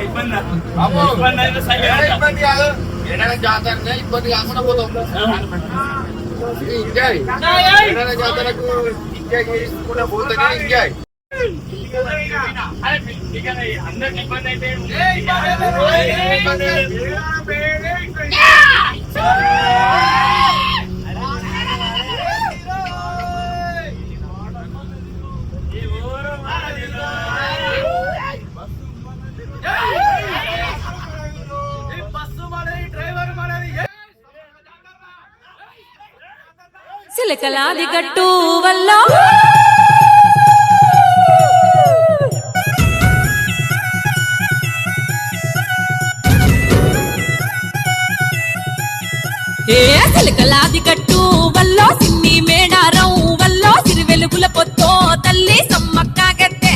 ఇబ్బంది కాదు, ఏదైనా జాతరనే ఇబ్బంది కాకుండా పోతాం. ఎంజాయ్ ఏదైనా జాతరకు ఎంజాయ్ చేసుకుంటూ పోతేనే ఎంజాయ్. అందరికి ఇబ్బంది అయితే సిలకలాది గట్టు వల్ల సిలకలాది గట్టు వల్ల సిన్ని మేడారం వల్ల సిరి వెలుగుల పొత్తో తల్లి సమ్మక్క గద్దె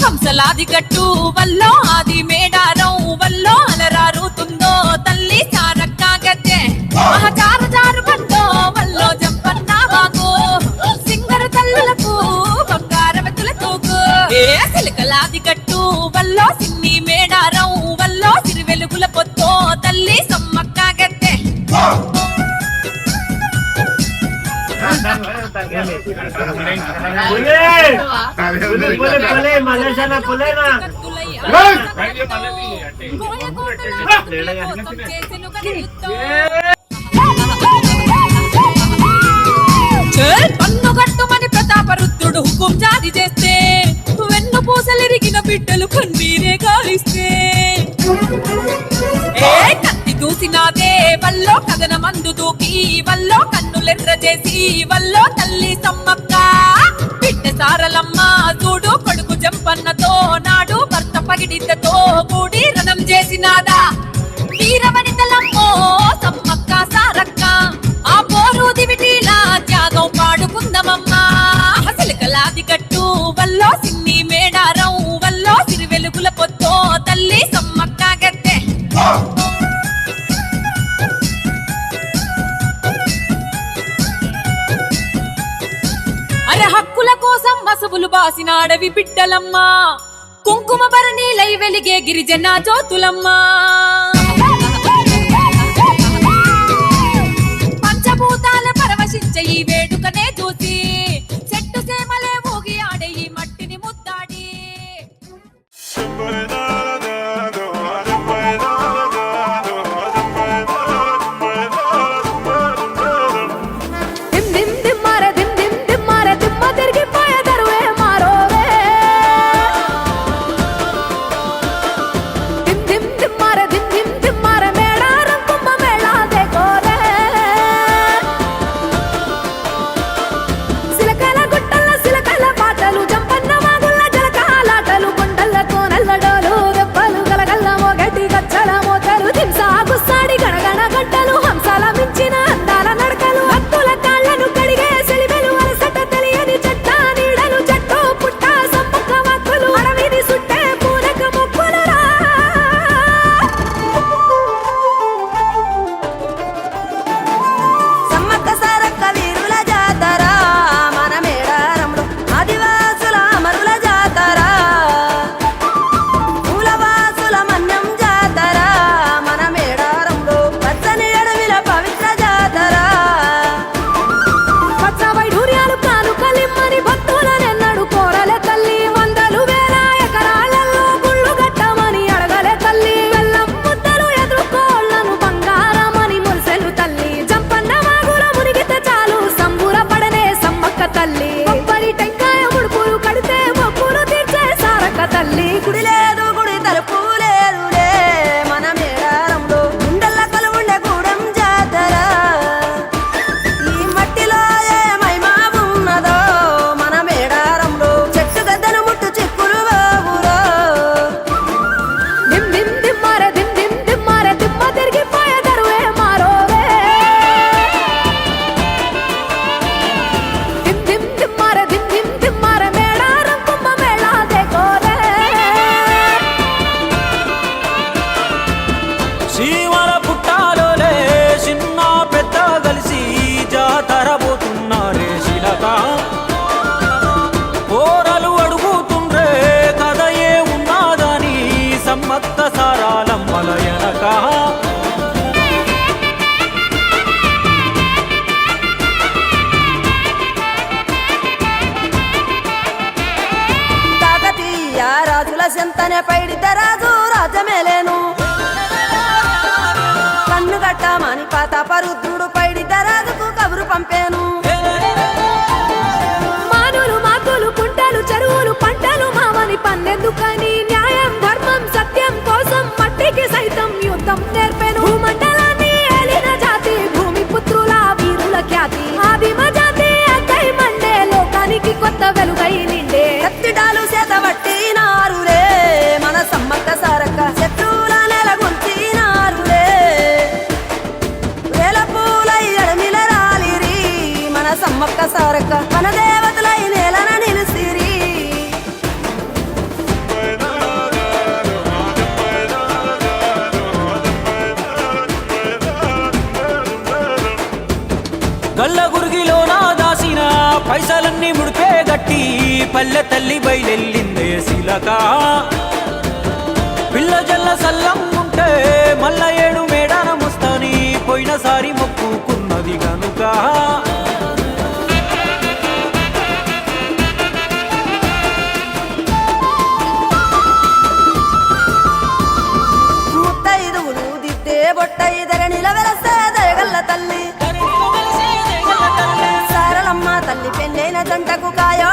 కంసలాది గట్టు వల్ల ఆది మేడారం వల్ల అలరారుతుందో తల్లి సారక్క గద్దె మహచార జారు బండో వల్లో జంపన్న వాగు సింగర తల్లులకు బంగారవతుల తూగు సిలకలాది గట్టు వల్ల సిన్ని మేడారం వల్ల సిరి వెలుగుల పొత్తో తల్లి సమ్మక్క గద్దె పన్నుగట్టుమని ప్రతాపరుద్రుడు హుకుం జారీ చేస్తే వెన్ను పూసలిరిగిన బిడ్డలు కన్నీరే గాలిస్తే కత్తి దూసినాదే వల్లో కథన మందు దూకి వల్లో కన్నులెర్ర చేసి వల్లో తల్లి సమ్మక్క బిడ్డ సారలమ్మ చూడు కొడుకు జంపన్నతో నాడు భర్త పగిడితతో కూడి రణం చేసినాదా వీరవనితలమ్మో సమ్మక్క సారక్క ఆ పోరు దివిటీలా త్యాగం పాడుకుందమమ్మా సిలకలాది గట్టు వల్లో సిన్ని మేడారం వల్లో సిరి వెలుగుల పొత్తో తల్లి సమ్మక్క గద్దె అరే హక్కుల కోసం మసవులు బాసిన అడవి బిడ్డలమ్మా కుంకుమ భరణీలై వెలిగే గిరిజన జ్యోతులమ్మా పంచభూతాల పరవశించే ఈ వేడుకనే చూసి చెట్టు సేమలే ఊగి ఆడే ఈ మట్టిని ముద్దాడి సిలకల గుట్టల సిలకల పాటలు జంపన్న వాగుల జలకాలాటలు కొండలతో నల్లడోలు సమ్మక్క సారాలమ్మల ఎనక కాకతీయ రాజుల చెంతనే పైడితే రాజు రాజమేలేను కన్ను గట్టమని పాతాపరుద్రుడు పైడితే రాజుకు కబురు పంపేను మానులు మాకులు కుంటలు చెరువులు పంటలు మామని పన్నెందుకని న్యాయం ధర్మం సత్యం కోసం మట్టికి సైతం యుద్ధం నేర్పెను భూమండలాన్ని ఏలిన జాతి భూమి పుత్రుల వీరుల ఖ్యాతి ఆదిమ జాతి అక్కై మండే లోకానికి కొత్త వెలుగై నిండే కత్తిడాలు చేతబట్టినారులే మన సమ్మక్క సారక్క శత్రువుల నెలగొల్చినారులే వేల పూలై అడమిల రాలిరి మన సమ్మక్క సారక్క మన దేవతలై నేలన నిలిసిరి గల్ల గురిగిలో నా దాసిన పైసలన్నీ ముడిపే గట్టి పల్లె తల్లి బయలెల్లిందే శిలక పిల్ల జల్ల సల్లం ఉంటే మల్ల ఏడు మేడాన ముస్తాని పోయినసారి మొక్కుకున్నది గనుక ముత్తైదువులు దిద్దే బొట్టైదర నిలవెలసే దయగల్ల తల్లి సారలమ్మ తల్లి పెళ్ళైన జంటకు కాయో